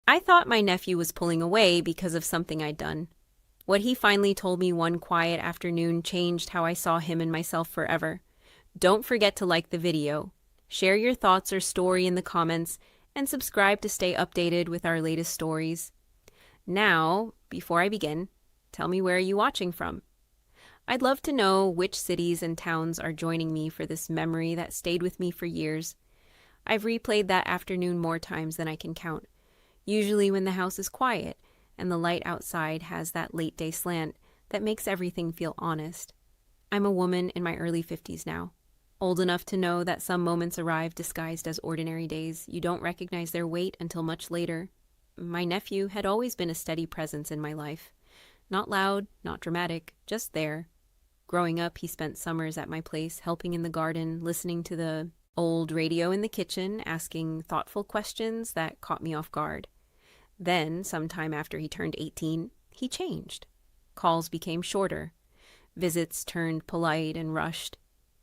I thought my nephew was pulling away because of something I'd done. What he finally told me one quiet afternoon changed how I saw him and myself forever. Don't forget to like the video, share your thoughts or story in the comments, and subscribe to stay updated with our latest stories. Now, before I begin, tell me where are you watching from? I'd love to know which cities and towns are joining me for this memory that stayed with me for years. I've replayed that afternoon more times than I can count, usually when the house is quiet and the light outside has that late-day slant that makes everything feel honest. I'm a woman in my early 50s now, old enough to know that some moments arrive disguised as ordinary days. You don't recognize their weight until much later. My nephew had always been a steady presence in my life. Not loud, not dramatic, just there. Growing up, he spent summers at my place, helping in the garden, listening to the old radio in the kitchen, asking thoughtful questions that caught me off guard. Then, sometime after he turned 18, he changed. Calls became shorter. Visits turned polite and rushed.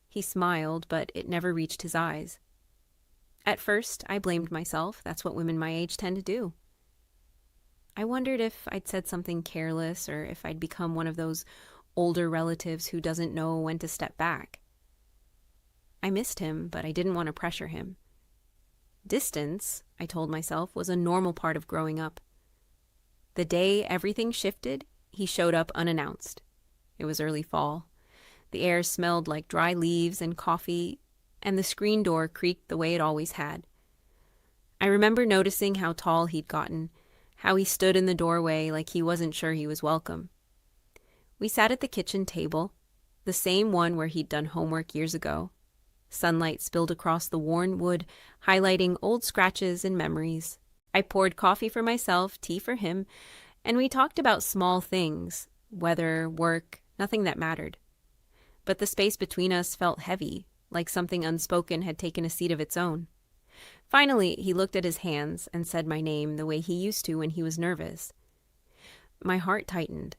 He smiled, but it never reached his eyes. At first, I blamed myself. That's what women my age tend to do. I wondered if I'd said something careless or if I'd become one of those older relatives who doesn't know when to step back. I missed him, but I didn't want to pressure him. Distance, I told myself, was a normal part of growing up. The day everything shifted, he showed up unannounced. It was early fall. The air smelled like dry leaves and coffee, and the screen door creaked the way it always had. I remember noticing how tall he'd gotten, how he stood in the doorway like he wasn't sure he was welcome. We sat at the kitchen table, the same one where he'd done homework years ago. Sunlight spilled across the worn wood, highlighting old scratches and memories. I poured coffee for myself, tea for him, and we talked about small things, weather, work, nothing that mattered. But the space between us felt heavy, like something unspoken had taken a seat of its own. Finally, he looked at his hands and said my name the way he used to when he was nervous. My heart tightened.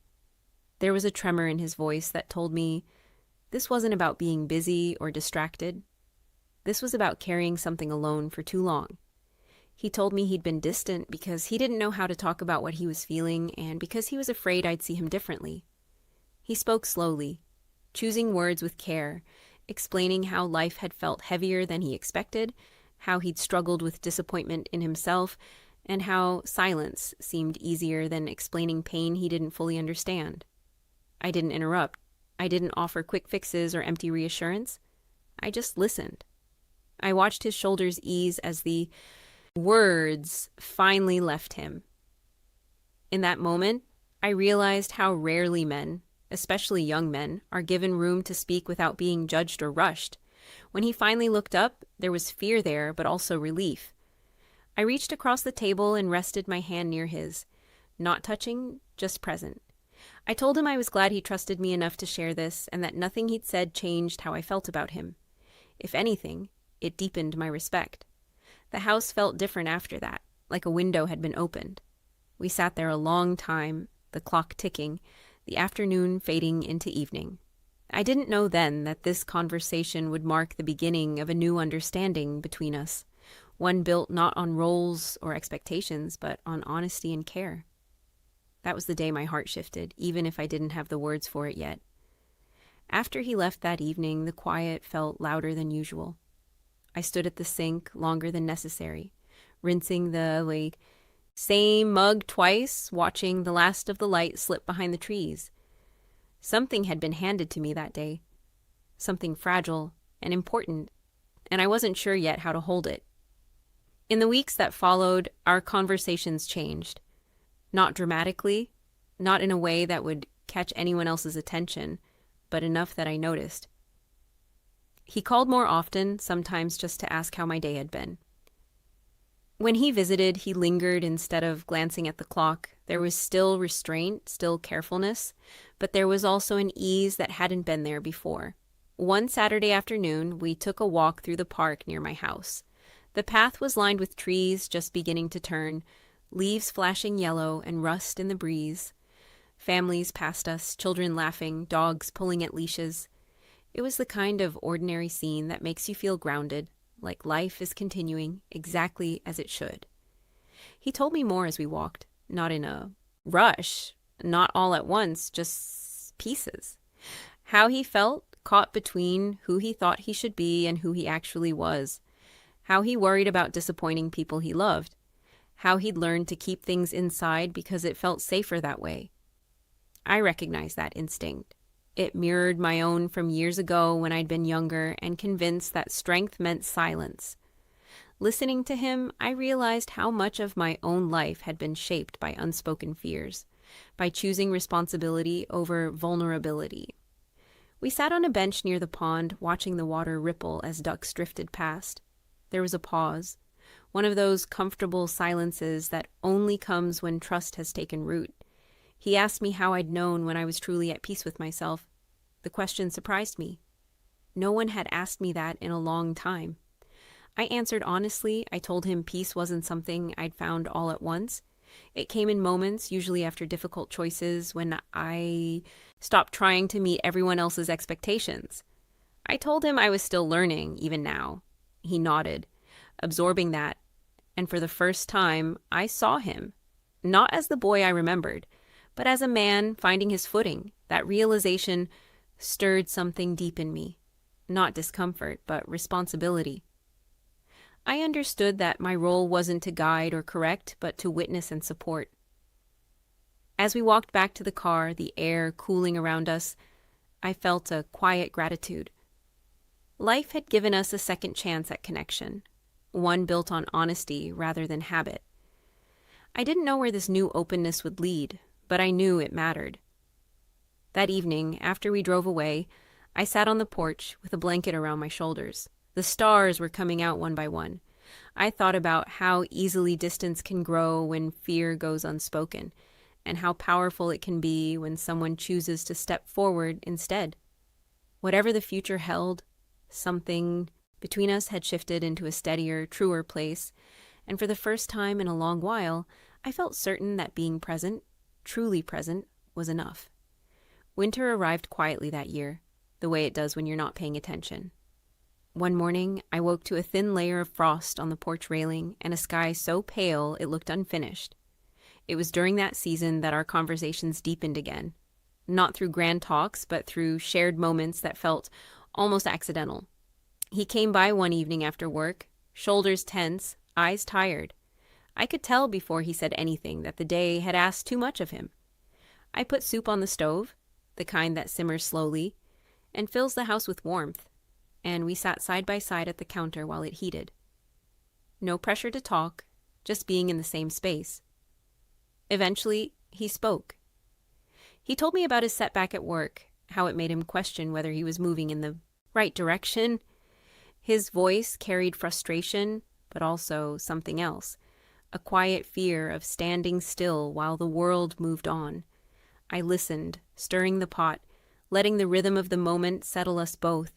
There was a tremor in his voice that told me this wasn't about being busy or distracted. This was about carrying something alone for too long. He told me he'd been distant because he didn't know how to talk about what he was feeling and because he was afraid I'd see him differently. He spoke slowly, choosing words with care, explaining how life had felt heavier than he expected, how he'd struggled with disappointment in himself, and how silence seemed easier than explaining pain he didn't fully understand. I didn't interrupt. I didn't offer quick fixes or empty reassurance. I just listened. I watched his shoulders ease as the words finally left him. In that moment, I realized how rarely men, especially young men, are given room to speak without being judged or rushed. When he finally looked up, there was fear there, but also relief. I reached across the table and rested my hand near his, not touching, just present. I told him I was glad he trusted me enough to share this and that nothing he'd said changed how I felt about him. If anything, it deepened my respect. The house felt different after that, like a window had been opened. We sat there a long time, the clock ticking, the afternoon fading into evening. I didn't know then that this conversation would mark the beginning of a new understanding between us, one built not on roles or expectations, but on honesty and care. That was the day my heart shifted, even if I didn't have the words for it yet. After he left that evening, the quiet felt louder than usual. I stood at the sink longer than necessary, rinsing the same mug twice, watching the last of the light slip behind the trees. Something had been handed to me that day, something fragile and important, and I wasn't sure yet how to hold it. In the weeks that followed, our conversations changed. Not dramatically, not in a way that would catch anyone else's attention, but enough that I noticed. He called more often, sometimes just to ask how my day had been. When he visited, he lingered instead of glancing at the clock. There was still restraint, still carefulness, but there was also an ease that hadn't been there before. One Saturday afternoon, we took a walk through the park near my house. The path was lined with trees just beginning to turn, leaves flashing yellow and rust in the breeze. Families passed us, children laughing, dogs pulling at leashes. It was the kind of ordinary scene that makes you feel grounded, like life is continuing exactly as it should. He told me more as we walked, not in a rush, not all at once, just pieces. How he felt, caught between who he thought he should be and who he actually was. How he worried about disappointing people he loved. How he'd learned to keep things inside because it felt safer that way. I recognized that instinct. It mirrored my own from years ago when I'd been younger and convinced that strength meant silence. Listening to him, I realized how much of my own life had been shaped by unspoken fears, by choosing responsibility over vulnerability. We sat on a bench near the pond, watching the water ripple as ducks drifted past. There was a pause, one of those comfortable silences that only comes when trust has taken root. He asked me how I'd known when I was truly at peace with myself. The question surprised me. No one had asked me that in a long time. I answered honestly. I told him peace wasn't something I'd found all at once. It came in moments, usually after difficult choices, when I stopped trying to meet everyone else's expectations. I told him I was still learning, even now. He nodded, absorbing that, and for the first time, I saw him, not as the boy I remembered, but as a man finding his footing. That realization stirred something deep in me. Not discomfort, but responsibility. I understood that my role wasn't to guide or correct, but to witness and support. As we walked back to the car, the air cooling around us, I felt a quiet gratitude. Life had given us a second chance at connection, one built on honesty rather than habit. I didn't know where this new openness would lead, but I knew it mattered. That evening, after we drove away, I sat on the porch with a blanket around my shoulders. The stars were coming out one by one. I thought about how easily distance can grow when fear goes unspoken, and how powerful it can be when someone chooses to step forward instead. Whatever the future held, something between us had shifted into a steadier, truer place, and for the first time in a long while, I felt certain that being present, truly present, was enough. Winter arrived quietly that year, the way it does when you're not paying attention. One morning, I woke to a thin layer of frost on the porch railing and a sky so pale it looked unfinished. It was during that season that our conversations deepened again, not through grand talks, but through shared moments that felt almost accidental. He came by one evening after work, shoulders tense, eyes tired. I could tell before he said anything that the day had asked too much of him. I put soup on the stove, the kind that simmers slowly, and fills the house with warmth, and we sat side by side at the counter while it heated. No pressure to talk, just being in the same space. Eventually, he spoke. He told me about his setback at work, how it made him question whether he was moving in the right direction. His voice carried frustration, but also something else, a quiet fear of standing still while the world moved on. I listened, stirring the pot, letting the rhythm of the moment settle us both.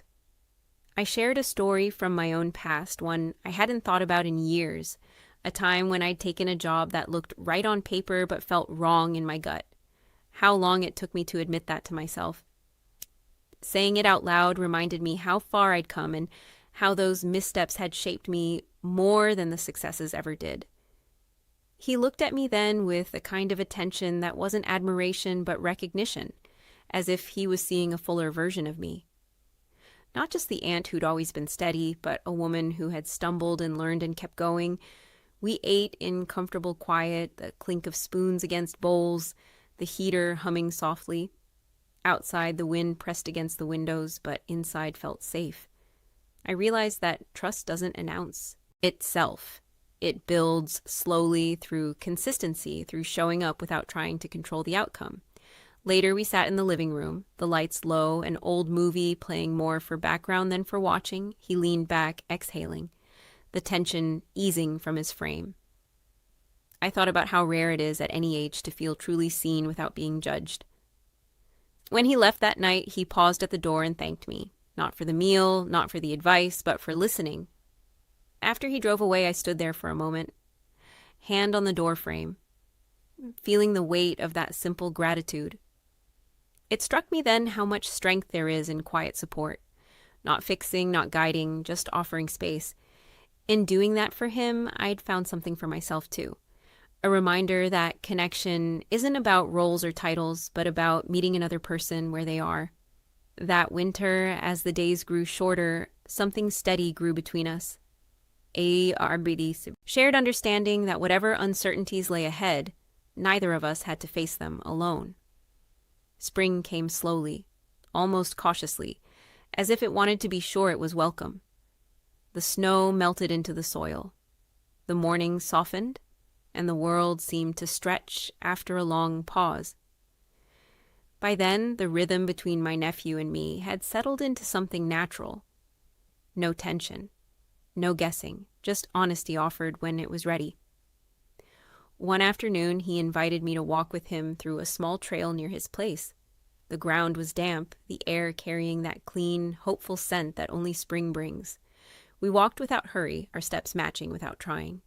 I shared a story from my own past, one I hadn't thought about in years, a time when I'd taken a job that looked right on paper but felt wrong in my gut. How long it took me to admit that to myself. Saying it out loud reminded me how far I'd come and how those missteps had shaped me more than the successes ever did. He looked at me then with a kind of attention that wasn't admiration but recognition, as if he was seeing a fuller version of me. Not just the aunt who'd always been steady, but a woman who had stumbled and learned and kept going. We ate in comfortable quiet, the clink of spoons against bowls, the heater humming softly. Outside, the wind pressed against the windows, but inside felt safe. I realized that trust doesn't announce itself. It builds slowly through consistency, through showing up without trying to control the outcome. Later, we sat in the living room, the lights low, an old movie playing more for background than for watching. He leaned back, exhaling, the tension easing from his frame. I thought about how rare it is at any age to feel truly seen without being judged. When he left that night, he paused at the door and thanked me, not for the meal, not for the advice, but for listening. After he drove away, I stood there for a moment, hand on the door frame, feeling the weight of that simple gratitude. It struck me then how much strength there is in quiet support, not fixing, not guiding, just offering space. In doing that for him, I'd found something for myself too, A reminder that connection isn't about roles or titles, but about meeting another person where they are. That winter, as the days grew shorter, something steady grew between us. A shared understanding that whatever uncertainties lay ahead, neither of us had to face them alone. Spring came slowly, almost cautiously, as if it wanted to be sure it was welcome. The snow melted into the soil. The morning softened, and the world seemed to stretch after a long pause. By then, the rhythm between my nephew and me had settled into something natural. No tension, no guessing, just honesty offered when it was ready. One afternoon, he invited me to walk with him through a small trail near his place. The ground was damp, the air carrying that clean, hopeful scent that only spring brings. We walked without hurry, our steps matching without trying.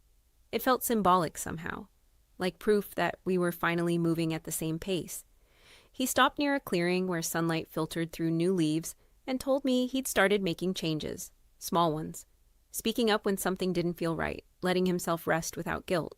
It felt symbolic somehow, like proof that we were finally moving at the same pace. He stopped near a clearing where sunlight filtered through new leaves and told me he'd started making changes, small ones, speaking up when something didn't feel right, letting himself rest without guilt.